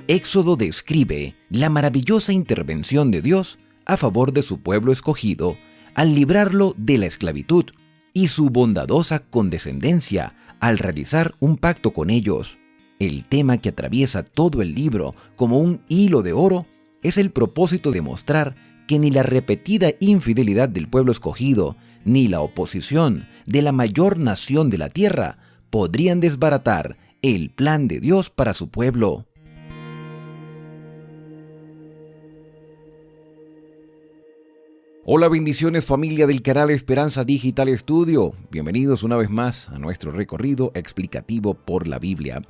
Éxodo describe la maravillosa intervención de Dios a favor de su pueblo escogido al librarlo de la esclavitud y su bondadosa condescendencia al realizar un pacto con ellos. El tema que atraviesa todo el libro como un hilo de oro es el propósito de mostrar que ni la repetida infidelidad del pueblo escogido ni la oposición de la mayor nación de la tierra podrían desbaratar el plan de Dios para su pueblo. Hola, bendiciones familia del canal Esperanza Digital Estudio. Bienvenidos una vez más a nuestro recorrido explicativo por la Biblia.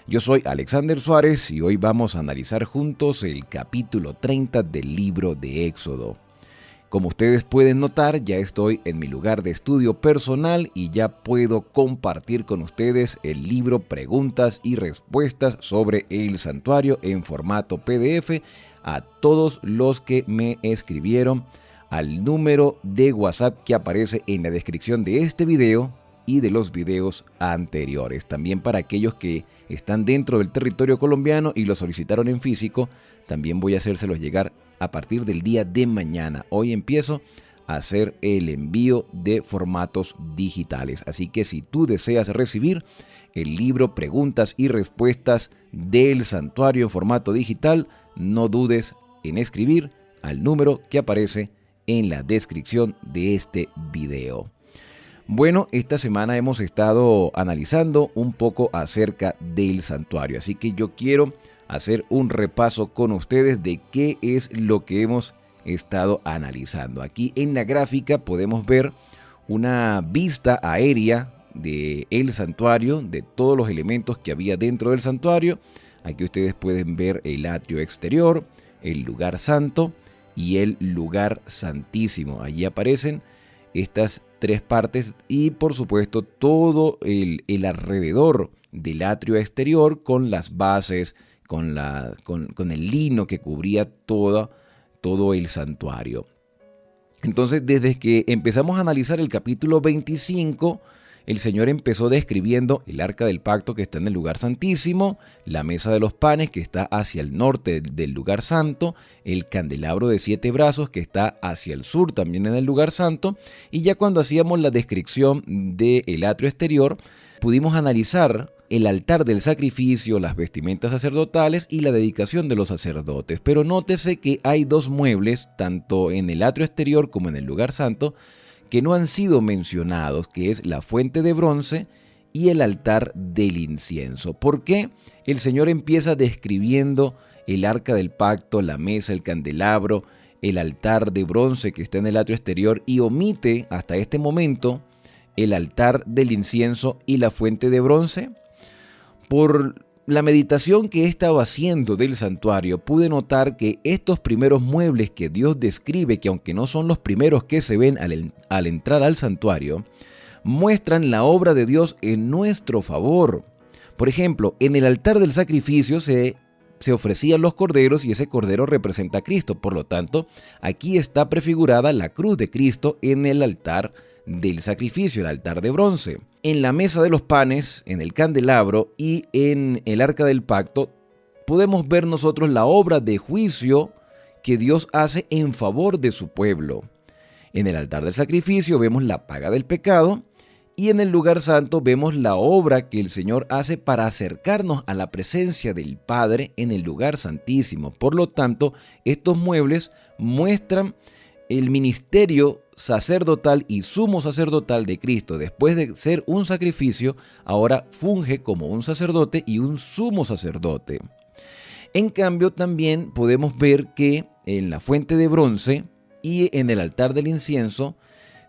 Yo soy Alexander Suárez y hoy vamos a analizar juntos el capítulo 30 del libro de Éxodo. Como ustedes pueden notar, ya estoy en mi lugar de estudio personal y ya puedo compartir con ustedes el libro Preguntas y Respuestas sobre el Santuario en formato PDF a todos los que me escribieron al número de WhatsApp que aparece en la descripción de este video y de los videos anteriores. También para aquellos que están dentro del territorio colombiano y lo solicitaron en físico, también voy a hacérselos llegar a partir del día de mañana. Hoy empiezo a hacer el envío de formatos digitales. Así que si tú deseas recibir el libro Preguntas y Respuestas del Santuario en formato digital, no dudes en escribir al número que aparece en la descripción de este video. Bueno, esta semana hemos estado analizando un poco acerca del santuario, así que yo quiero hacer un repaso con ustedes de qué es lo que hemos estado analizando. Aquí en la gráfica podemos ver una vista aérea del santuario, de todos los elementos que había dentro del santuario. Aquí ustedes pueden ver el atrio exterior, el lugar santo y el lugar santísimo. Allí aparecen estas tres partes y por supuesto todo el alrededor del atrio exterior con las bases, con el lino que cubría todo el santuario. Entonces, desde que empezamos a analizar el capítulo 25, el Señor empezó describiendo el arca del pacto que está en el lugar santísimo, la mesa de los panes que está hacia el norte del lugar santo, el candelabro de 7 brazos que está hacia el sur también en el lugar santo, y ya cuando hacíamos la descripción del atrio exterior, pudimos analizar el altar del sacrificio, las vestimentas sacerdotales y la dedicación de los sacerdotes. Pero nótese que hay dos muebles, tanto en el atrio exterior como en el lugar santo, que no han sido mencionados, que es la fuente de bronce y el altar del incienso. ¿Por qué el Señor empieza describiendo el arca del pacto, la mesa, el candelabro, el altar de bronce que está en el atrio exterior y omite hasta este momento el altar del incienso y la fuente de bronce? Por la meditación que he estado haciendo del santuario, pude notar que estos primeros muebles que Dios describe, que aunque no son los primeros que se ven al entrar al santuario, muestran la obra de Dios en nuestro favor. Por ejemplo, en el altar del sacrificio se ofrecían los corderos y ese cordero representa a Cristo. Por lo tanto, aquí está prefigurada la cruz de Cristo en el altar del sacrificio, el altar de bronce. En la mesa de los panes, en el candelabro y en el arca del pacto, podemos ver nosotros la obra de juicio que Dios hace en favor de su pueblo. En el altar del sacrificio vemos la paga del pecado y en el lugar santo vemos la obra que el Señor hace para acercarnos a la presencia del Padre en el lugar santísimo. Por lo tanto, estos muebles muestran el ministerio sacerdotal y sumo sacerdotal de Cristo. Después de ser un sacrificio, ahora funge como un sacerdote y un sumo sacerdote. En cambio, también podemos ver que en la fuente de bronce y en el altar del incienso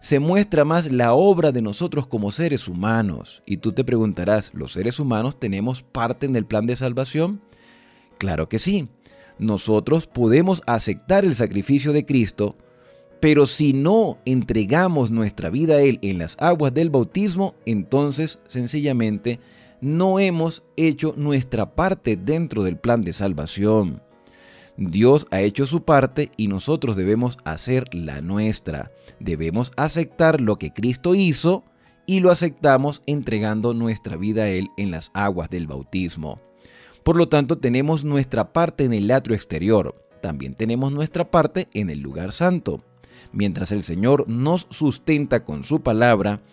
se muestra más la obra de nosotros como seres humanos. Y tú te preguntarás, ¿los seres humanos tenemos parte en el plan de salvación? Claro que sí. Nosotros podemos aceptar el sacrificio de Cristo, pero si no entregamos nuestra vida a Él en las aguas del bautismo, entonces sencillamente no hemos hecho nuestra parte dentro del plan de salvación. Dios ha hecho su parte y nosotros debemos hacer la nuestra. Debemos aceptar lo que Cristo hizo y lo aceptamos entregando nuestra vida a Él en las aguas del bautismo. Por lo tanto, tenemos nuestra parte en el atrio exterior. También tenemos nuestra parte en el lugar santo. Mientras el Señor nos sustenta con su palabra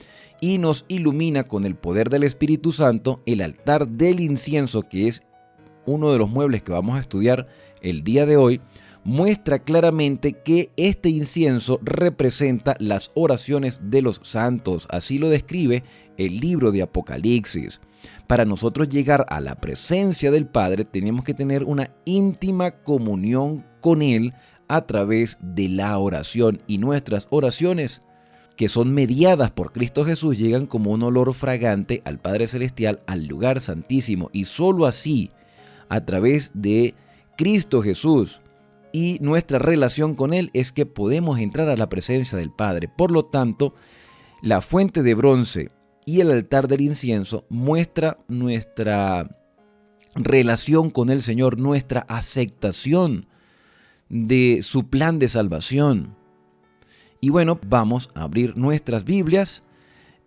y nos ilumina con el poder del Espíritu Santo, el altar del incienso, que es uno de los muebles que vamos a estudiar el día de hoy, muestra claramente que este incienso representa las oraciones de los santos. Así lo describe el libro de Apocalipsis. Para nosotros llegar a la presencia del Padre, tenemos que tener una íntima comunión con Él a través de la oración, y nuestras oraciones, que son mediadas por Cristo Jesús, llegan como un olor fragante al Padre Celestial, al lugar santísimo, y solo así, a través de Cristo Jesús y nuestra relación con Él, es que podemos entrar a la presencia del Padre. Por lo tanto, la fuente de bronce y el altar del incienso muestra nuestra relación con el Señor, nuestra aceptación de su plan de salvación. Y bueno, vamos a abrir nuestras Biblias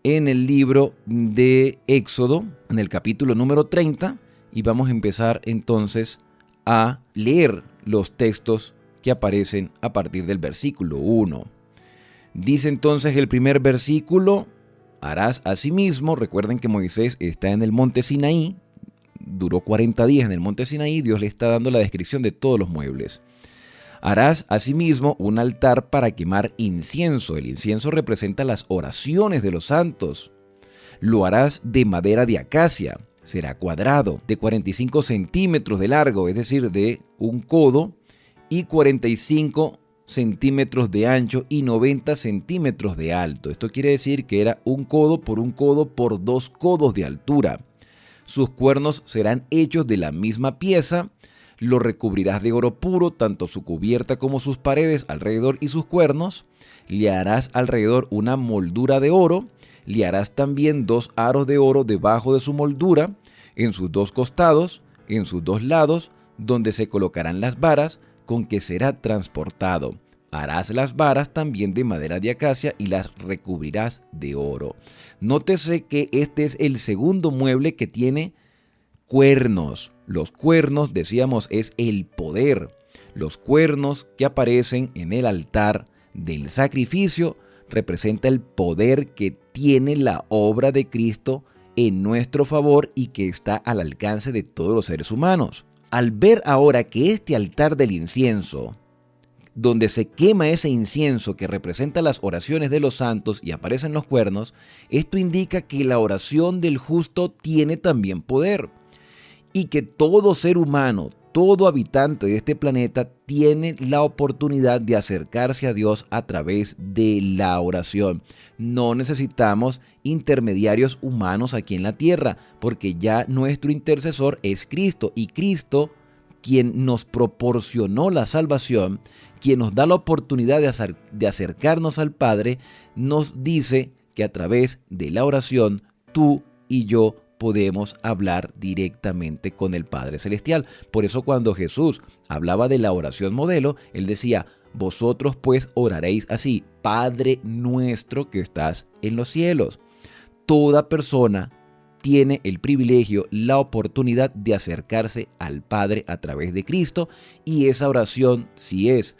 en el libro de Éxodo, en el capítulo número 30, y vamos a empezar entonces a leer los textos que aparecen a partir del versículo 1. Dice entonces el primer versículo: harás asimismo. Recuerden que Moisés está en el monte Sinaí, duró 40 días en el monte Sinaí, Dios le está dando la descripción de todos los muebles. Harás asimismo un altar para quemar incienso. El incienso representa las oraciones de los santos. Lo harás de madera de acacia. Será cuadrado, de 45 centímetros de largo, es decir, de un codo, y 45 centímetros de ancho y 90 centímetros de alto. Esto quiere decir que era un codo por 2 codos de altura. Sus cuernos serán hechos de la misma pieza. Lo recubrirás de oro puro, tanto su cubierta como sus paredes alrededor y sus cuernos. Le harás alrededor una moldura de oro. Le harás también 2 aros de oro debajo de su moldura, en sus 2 costados, en sus 2 lados, donde se colocarán las varas con que será transportado. Harás las varas también de madera de acacia y las recubrirás de oro. Nótese que este es el segundo mueble que tiene cuernos. Los cuernos, decíamos, es el poder. Los cuernos que aparecen en el altar del sacrificio representa el poder que tiene la obra de Cristo en nuestro favor y que está al alcance de todos los seres humanos. Al ver ahora que este altar del incienso, donde se quema ese incienso que representa las oraciones de los santos y aparecen los cuernos, esto indica que la oración del justo tiene también poder, y que todo ser humano, todo habitante de este planeta tiene la oportunidad de acercarse a Dios a través de la oración. No necesitamos intermediarios humanos aquí en la tierra, porque ya nuestro intercesor es Cristo, y Cristo, quien nos proporcionó la salvación, quien nos da la oportunidad de acercarnos al Padre, nos dice que a través de la oración tú y yo podemos hablar directamente con el Padre Celestial. Por eso cuando Jesús hablaba de la oración modelo, Él decía: vosotros pues oraréis así: Padre nuestro que estás en los cielos. Toda persona tiene el privilegio, la oportunidad de acercarse al Padre a través de Cristo, y esa oración, si es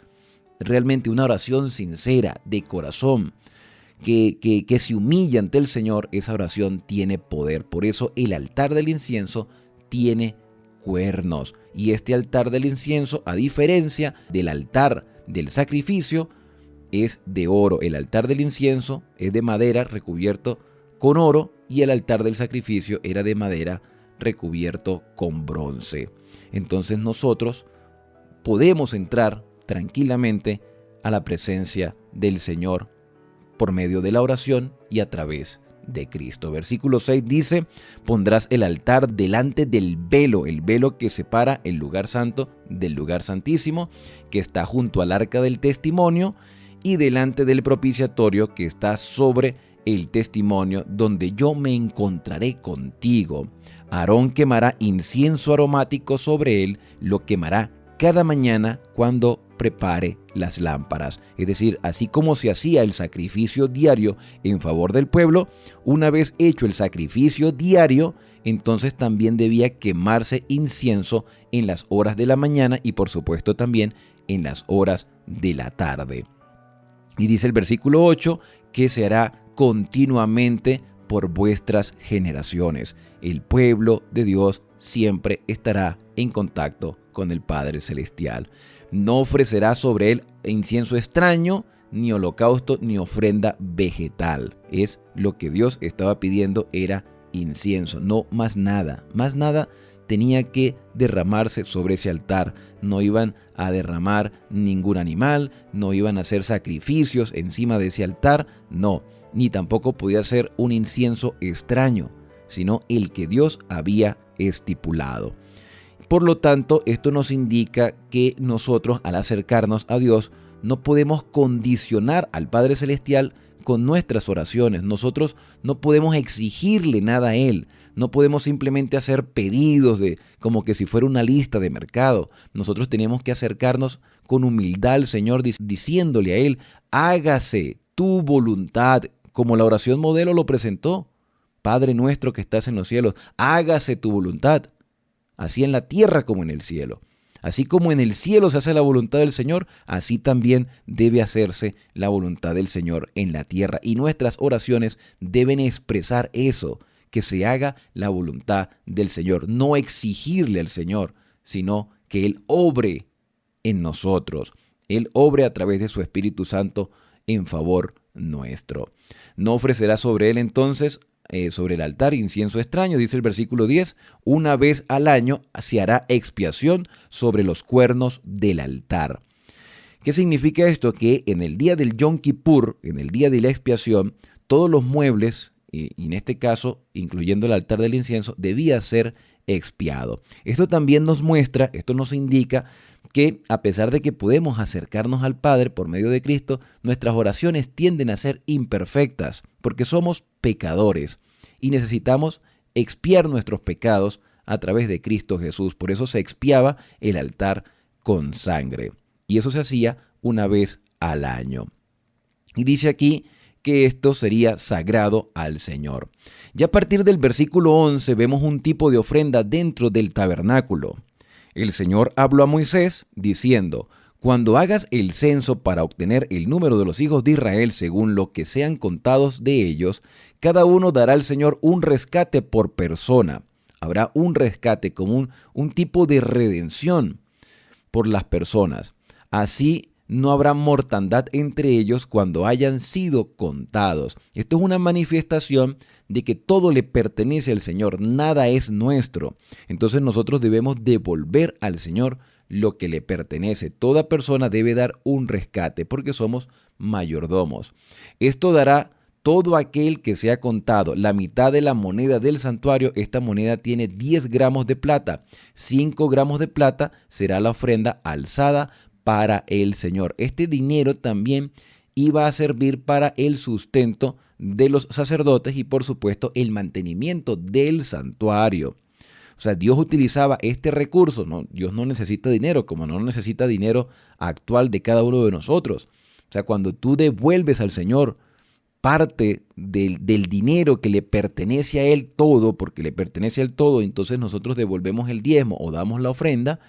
realmente una oración sincera, de corazón, que se humilla ante el Señor, esa oración tiene poder. Por eso el altar del incienso tiene cuernos. Y este altar del incienso, a diferencia del altar del sacrificio, es de oro. El altar del incienso es de madera recubierto con oro, y el altar del sacrificio era de madera recubierto con bronce. Entonces nosotros podemos entrar tranquilamente a la presencia del Señor por medio de la oración y a través de Cristo. Versículo 6 dice: pondrás el altar delante del velo, el velo que separa el lugar santo del lugar santísimo, que está junto al arca del testimonio, y delante del propiciatorio que está sobre el testimonio, donde yo me encontraré contigo. Aarón quemará incienso aromático sobre él, lo quemará cada mañana cuando prepare las lámparas. Es decir, así como se hacía el sacrificio diario en favor del pueblo, una vez hecho el sacrificio diario, entonces también debía quemarse incienso en las horas de la mañana y por supuesto también en las horas de la tarde. Y dice el versículo 8 que se hará continuamente por vuestras generaciones. El pueblo de Dios siempre estará en contacto con el Padre Celestial. No ofrecerá sobre él incienso extraño, ni holocausto, ni ofrenda vegetal. Es lo que Dios estaba pidiendo, era incienso, no más nada. Más nada tenía que derramarse sobre ese altar. No iban a derramar ningún animal, no iban a hacer sacrificios encima de ese altar, no. Ni tampoco podía ser un incienso extraño, sino el que Dios había estipulado. Por lo tanto, esto nos indica que nosotros, al acercarnos a Dios, no podemos condicionar al Padre Celestial con nuestras oraciones. Nosotros no podemos exigirle nada a Él. No podemos simplemente hacer pedidos como que si fuera una lista de mercado. Nosotros tenemos que acercarnos con humildad al Señor, diciéndole a Él: hágase tu voluntad, como la oración modelo lo presentó. Padre nuestro que estás en los cielos, hágase tu voluntad, así en la tierra como en el cielo. Así como en el cielo se hace la voluntad del Señor, así también debe hacerse la voluntad del Señor en la tierra. Y nuestras oraciones deben expresar eso, que se haga la voluntad del Señor. No exigirle al Señor, sino que Él obre en nosotros. Él obre a través de su Espíritu Santo en favor nuestro. No ofrecerá sobre él entonces, sobre el altar, incienso extraño, dice el versículo 10, una vez al año se hará expiación sobre los cuernos del altar. ¿Qué significa esto? Que en el día del Yom Kippur, en el día de la expiación, todos los muebles, y en este caso, incluyendo el altar del incienso, debía ser expiado. Esto también nos muestra, esto nos indica que a pesar de que podemos acercarnos al Padre por medio de Cristo, nuestras oraciones tienden a ser imperfectas porque somos pecadores y necesitamos expiar nuestros pecados a través de Cristo Jesús. Por eso se expiaba el altar con sangre y eso se hacía una vez al año. Y dice aquí que esto sería sagrado al Señor. Ya a partir del versículo 11 vemos un tipo de ofrenda dentro del tabernáculo. El Señor habló a Moisés diciendo: cuando hagas el censo para obtener el número de los hijos de Israel según lo que sean contados de ellos, cada uno dará al Señor un rescate por persona. Habrá un rescate como un tipo de redención por las personas. Así no habrá mortandad entre ellos cuando hayan sido contados. Esto es una manifestación de que todo le pertenece al Señor, nada es nuestro. Entonces nosotros debemos devolver al Señor lo que le pertenece. Toda persona debe dar un rescate porque somos mayordomos. Esto dará todo aquel que sea contado. La mitad de la moneda del santuario, esta moneda tiene 10 gramos de plata. 5 gramos de plata será la ofrenda alzada para el Señor. Este dinero también iba a servir para el sustento de los sacerdotes y por supuesto el mantenimiento del santuario. O sea, Dios utilizaba este recurso, ¿no? Dios no necesita dinero, como no necesita dinero actual de cada uno de nosotros. O sea, cuando tú devuelves al Señor parte del dinero que le pertenece a Él todo, porque le pertenece a Él todo, entonces nosotros devolvemos el diezmo o damos la ofrenda,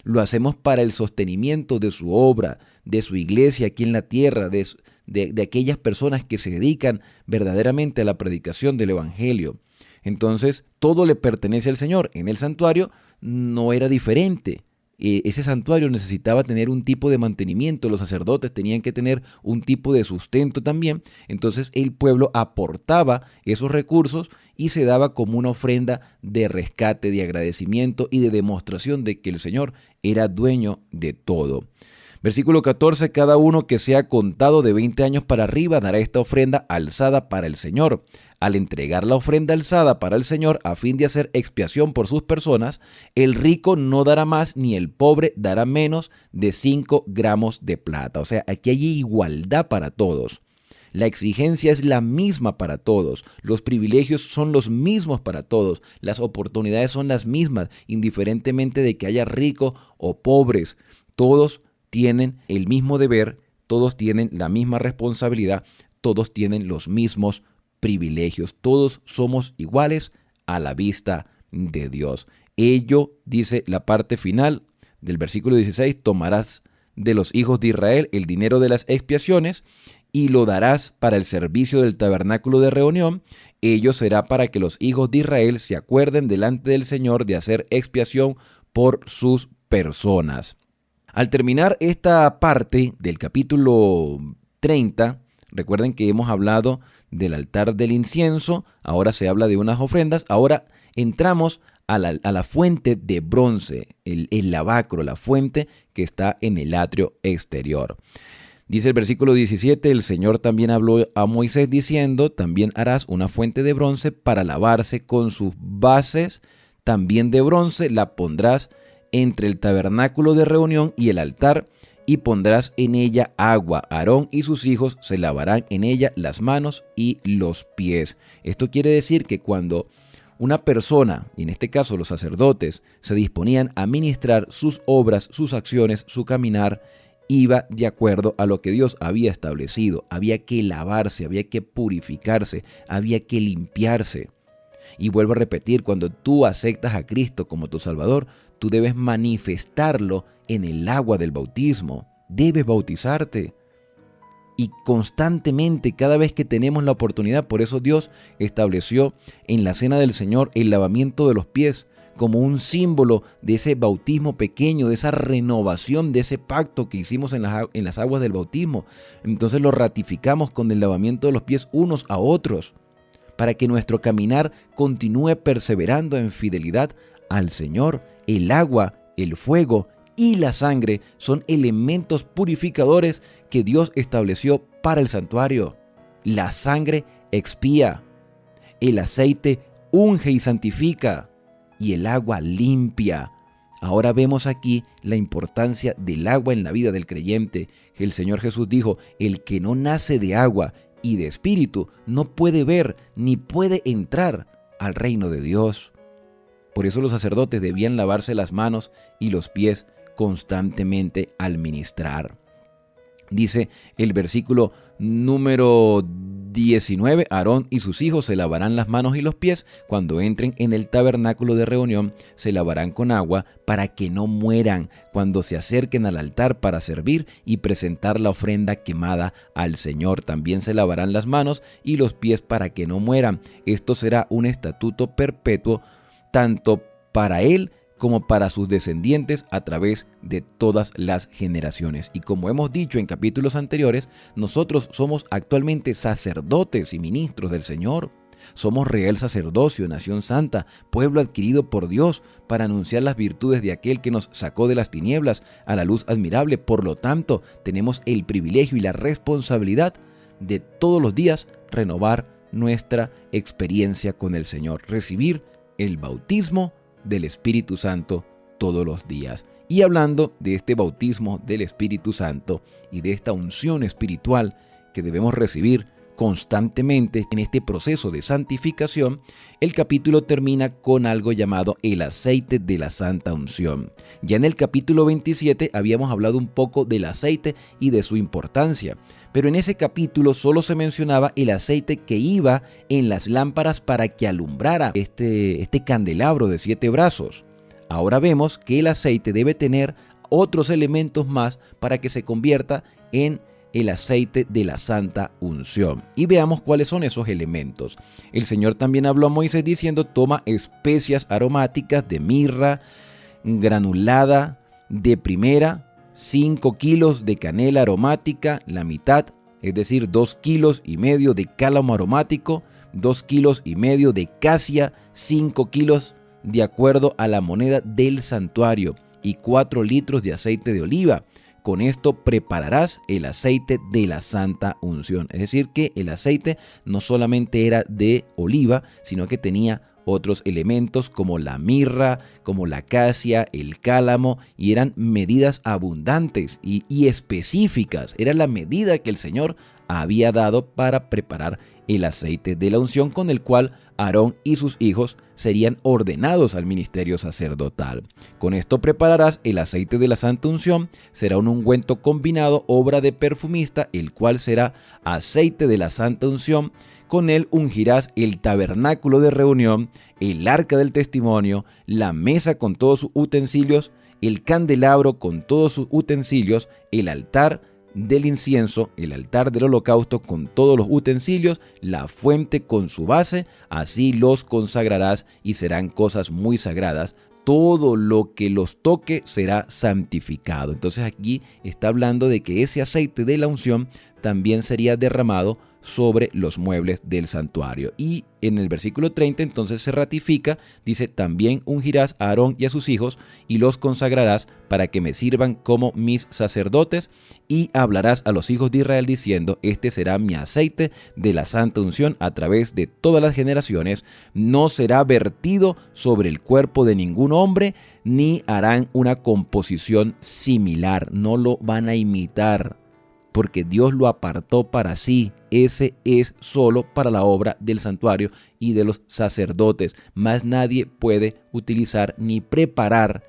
lo hacemos para el sostenimiento de su obra, de su iglesia aquí en la tierra, de aquellas personas que se dedican verdaderamente a la predicación del Evangelio. Entonces, todo le pertenece al Señor. En el santuario no era diferente. Ese santuario necesitaba tener un tipo de mantenimiento, los sacerdotes tenían que tener un tipo de sustento también, entonces el pueblo aportaba esos recursos y se daba como una ofrenda de rescate, de agradecimiento y de demostración de que el Señor era dueño de todo. Versículo 14, cada uno que sea contado de 20 años para arriba dará esta ofrenda alzada para el Señor. Al entregar la ofrenda alzada para el Señor a fin de hacer expiación por sus personas, el rico no dará más ni el pobre dará menos de 5 gramos de plata. O sea, aquí hay igualdad para todos. La exigencia es la misma para todos, los privilegios son los mismos para todos, las oportunidades son las mismas, indiferentemente de que haya ricos o pobres. Todos tienen el mismo deber, todos tienen la misma responsabilidad, todos tienen los mismos privilegios. Todos somos iguales a la vista de Dios. Ello, dice la parte final del versículo 16, tomarás de los hijos de Israel el dinero de las expiaciones y lo darás para el servicio del tabernáculo de reunión. Ello será para que los hijos de Israel se acuerden delante del Señor de hacer expiación por sus personas. Al terminar esta parte del capítulo 30, recuerden que hemos hablado del altar del incienso, ahora se habla de unas ofrendas, ahora entramos a la fuente de bronce, el lavacro, la fuente que está en el atrio exterior. Dice el versículo 17, el Señor también habló a Moisés diciendo, también harás una fuente de bronce para lavarse con sus bases, también de bronce la pondrás entre el tabernáculo de reunión y el altar, y pondrás en ella agua. Aarón y sus hijos se lavarán en ella las manos y los pies. Esto quiere decir que cuando una persona, y en este caso los sacerdotes, se disponían a ministrar sus obras, sus acciones, su caminar, iba de acuerdo a lo que Dios había establecido. Había que lavarse, había que purificarse, había que limpiarse. Y vuelvo a repetir, cuando tú aceptas a Cristo como tu Salvador, tú debes manifestarlo en el agua del bautismo. Debes bautizarte. Y constantemente, cada vez que tenemos la oportunidad, por eso Dios estableció en la Cena del Señor el lavamiento de los pies como un símbolo de ese bautismo pequeño, de esa renovación, de ese pacto que hicimos en las aguas del bautismo. Entonces lo ratificamos con el lavamiento de los pies unos a otros, para que nuestro caminar continúe perseverando en fidelidad al Señor. El agua, el fuego y la sangre son elementos purificadores que Dios estableció para el santuario. La sangre expía, el aceite unge y santifica, y el agua limpia. Ahora vemos aquí la importancia del agua en la vida del creyente. El Señor Jesús dijo, el que no nace de agua y de espíritu no puede ver ni puede entrar al reino de Dios. Por eso los sacerdotes debían lavarse las manos y los pies constantemente al ministrar. Dice el versículo número 19, Aarón y sus hijos se lavarán las manos y los pies cuando entren en el tabernáculo de reunión, se lavarán con agua para que no mueran cuando se acerquen al altar para servir y presentar la ofrenda quemada al Señor. También se lavarán las manos y los pies para que no mueran. Esto será un estatuto perpetuo tanto para él como para sus descendientes a través de todas las generaciones. Y como hemos dicho en capítulos anteriores, nosotros somos actualmente sacerdotes y ministros del Señor. Somos real sacerdocio, nación santa, pueblo adquirido por Dios para anunciar las virtudes de aquel que nos sacó de las tinieblas a la luz admirable. Por lo tanto, tenemos el privilegio y la responsabilidad de todos los días renovar nuestra experiencia con el Señor, recibir el bautismo del Espíritu Santo todos los días. Y hablando de este bautismo del Espíritu Santo y de esta unción espiritual que debemos recibir constantemente en este proceso de santificación, el capítulo termina con algo llamado el aceite de la santa unción. Ya en el capítulo 27 habíamos hablado un poco del aceite y de su importancia, pero en ese capítulo solo se mencionaba el aceite que iba en las lámparas para que alumbrara este candelabro de 7 brazos. Ahora vemos que el aceite debe tener otros elementos más para que se convierta en el aceite de la santa unción. Y veamos cuáles son esos elementos. El Señor también habló a Moisés diciendo, toma especias aromáticas de mirra granulada de primera, 5 kilos de canela aromática, la mitad, es decir, 2,5 kilos de cálamo aromático, 2,5 kilos de casia, 5 kilos de acuerdo a la moneda del santuario y 4 litros de aceite de oliva. Con esto prepararás el aceite de la santa unción. Es decir, que el aceite no solamente era de oliva, sino que tenía otros elementos como la mirra, como la casia, el cálamo, y eran medidas abundantes y específicas. Era la medida que el Señor había dado para preparar el aceite de la unción con el cual Aarón y sus hijos serían ordenados al ministerio sacerdotal. Con esto prepararás el aceite de la santa unción, será un ungüento combinado, obra de perfumista, el cual será aceite de la santa unción. Con él ungirás el tabernáculo de reunión, el arca del testimonio, la mesa con todos sus utensilios, el candelabro con todos sus utensilios, el altar del incienso, el altar del holocausto con todos los utensilios, la fuente con su base, así los consagrarás y serán cosas muy sagradas. Todo lo que los toque será santificado. Entonces aquí está hablando de que ese aceite de la unción también sería derramado sobre los muebles del santuario. Y en el versículo 30 entonces se ratifica, dice: también ungirás a Aarón y a sus hijos y los consagrarás para que me sirvan como mis sacerdotes, y hablarás a los hijos de Israel diciendo: este será mi aceite de la santa unción a través de todas las generaciones, no será vertido sobre el cuerpo de ningún hombre, ni harán una composición similar, no lo van a imitar, porque Dios lo apartó para sí. Ese es solo para la obra del santuario y de los sacerdotes. Más nadie puede utilizar ni preparar,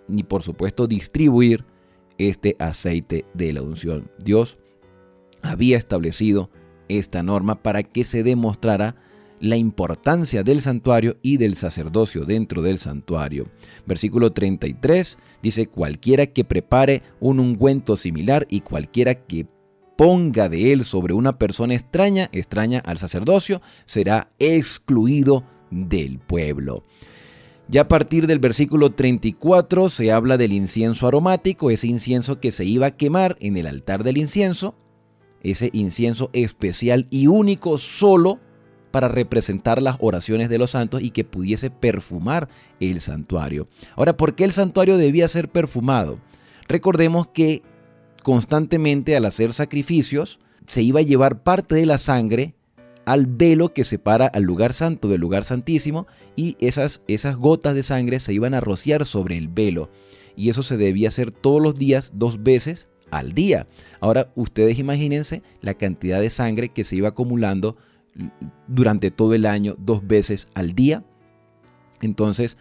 ni por supuesto distribuir este aceite de la unción. Dios había establecido esta norma para que se demostrara la importancia del santuario y del sacerdocio dentro del santuario. Versículo 33 dice: cualquiera que prepare un ungüento similar y cualquiera que ponga de él sobre una persona extraña al sacerdocio, será excluido del pueblo. Ya a partir del versículo 34 se habla del incienso aromático, ese incienso que se iba a quemar en el altar del incienso, ese incienso especial y único solo para representar las oraciones de los santos y que pudiese perfumar el santuario. Ahora, ¿por qué el santuario debía ser perfumado? Recordemos que constantemente al hacer sacrificios se iba a llevar parte de la sangre al velo que separa al lugar santo del lugar santísimo, y esas gotas de sangre se iban a rociar sobre el velo, y eso se debía hacer todos los días, 2 veces al día. Ahora ustedes imagínense la cantidad de sangre que se iba acumulando durante todo el año, 2 veces al día. Entonces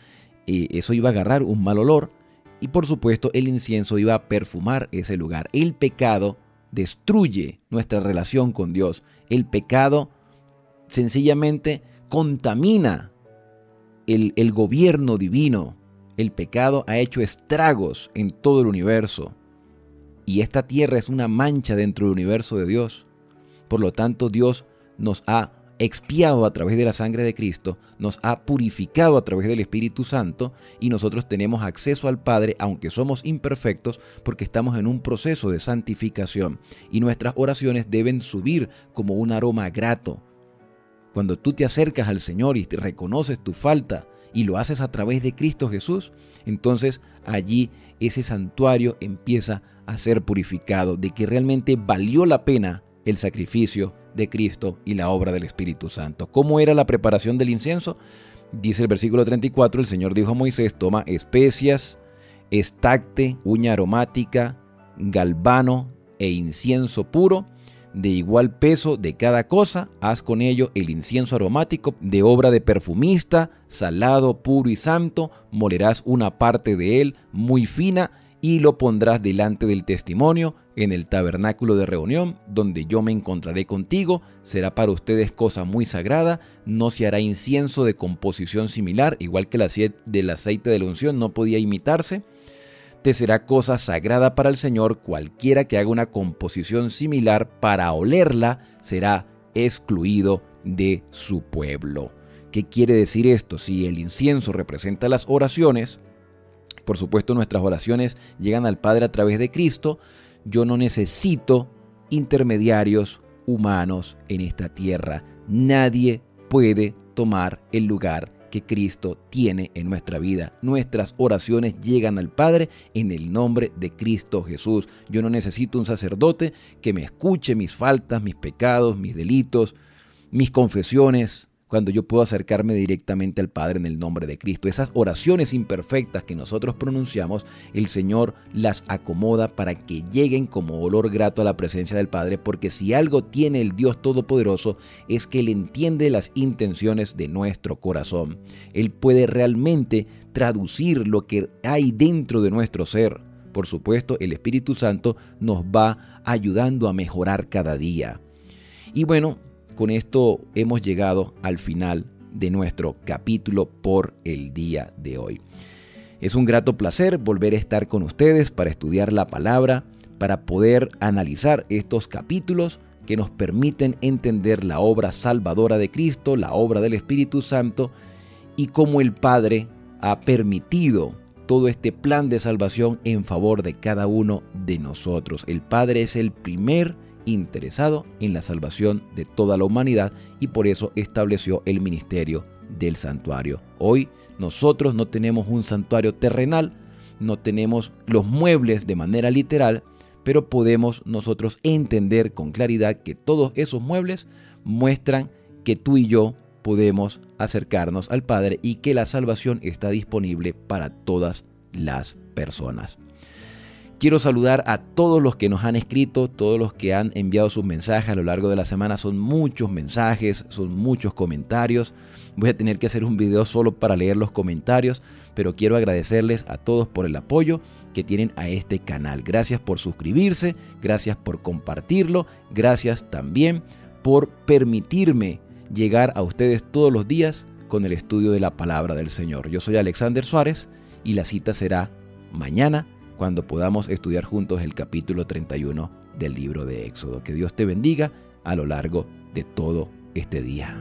eso iba a agarrar un mal olor, y por supuesto el incienso iba a perfumar ese lugar. El pecado destruye nuestra relación con Dios. El pecado sencillamente contamina el gobierno divino. El pecado ha hecho estragos en todo el universo, y esta tierra es una mancha dentro del universo de Dios. Por lo tanto, Dios nos ha expiado a través de la sangre de Cristo, nos ha purificado a través del Espíritu Santo, y nosotros tenemos acceso al Padre, aunque somos imperfectos, porque estamos en un proceso de santificación, y nuestras oraciones deben subir como un aroma grato. Cuando tú te acercas al Señor y te reconoces tu falta y lo haces a través de Cristo Jesús, entonces allí ese santuario empieza a ser purificado, de que realmente valió la pena el sacrificio de Cristo y la obra del Espíritu Santo. ¿Cómo era la preparación del incienso? Dice el versículo 34, el Señor dijo a Moisés: toma especias, estacte, uña aromática, galbano e incienso puro, de igual peso de cada cosa, haz con ello el incienso aromático de obra de perfumista, salado, puro y santo, molerás una parte de él muy fina y lo pondrás delante del testimonio en el tabernáculo de reunión, donde yo me encontraré contigo. Será para ustedes cosa muy sagrada, no se hará incienso de composición similar, igual que el aceite de la unción no podía imitarse. Te será cosa sagrada para el Señor. Cualquiera que haga una composición similar para olerla será excluido de su pueblo. ¿Qué quiere decir esto? Si el incienso representa las oraciones, por supuesto nuestras oraciones llegan al Padre a través de Cristo. Yo no necesito intermediarios humanos en esta tierra. Nadie puede tomar el lugar que Cristo tiene en nuestra vida. Nuestras oraciones llegan al Padre en el nombre de Cristo Jesús. Yo no necesito un sacerdote que me escuche mis faltas, mis pecados, mis delitos, mis confesiones. cuando yo puedo acercarme directamente al Padre en el nombre de Cristo. Esas oraciones imperfectas que nosotros pronunciamos, el Señor las acomoda para que lleguen como olor grato a la presencia del Padre, porque si algo tiene el Dios Todopoderoso es que Él entiende las intenciones de nuestro corazón. Él puede realmente traducir lo que hay dentro de nuestro ser. Por supuesto, el Espíritu Santo nos va ayudando a mejorar cada día. Y bueno, con esto hemos llegado al final de nuestro capítulo por el día de hoy. Es un grato placer volver a estar con ustedes para estudiar la palabra, para poder analizar estos capítulos que nos permiten entender la obra salvadora de Cristo, la obra del Espíritu Santo y cómo el Padre ha permitido todo este plan de salvación en favor de cada uno de nosotros. El Padre es el primer interesado en la salvación de toda la humanidad y por eso estableció el ministerio del santuario. Hoy nosotros no tenemos un santuario terrenal, no tenemos los muebles de manera literal, pero podemos nosotros entender con claridad que todos esos muebles muestran que tú y yo podemos acercarnos al Padre y que la salvación está disponible para todas las personas. Quiero saludar a todos los que nos han escrito, todos los que han enviado sus mensajes a lo largo de la semana. Son muchos mensajes, son muchos comentarios. Voy a tener que hacer un video solo para leer los comentarios, pero quiero agradecerles a todos por el apoyo que tienen a este canal. Gracias por suscribirse, gracias por compartirlo, gracias también por permitirme llegar a ustedes todos los días con el estudio de la palabra del Señor. Yo soy Alexander Suárez y la cita será mañana, cuando podamos estudiar juntos el capítulo 31 del libro de Éxodo. Que Dios te bendiga a lo largo de todo este día.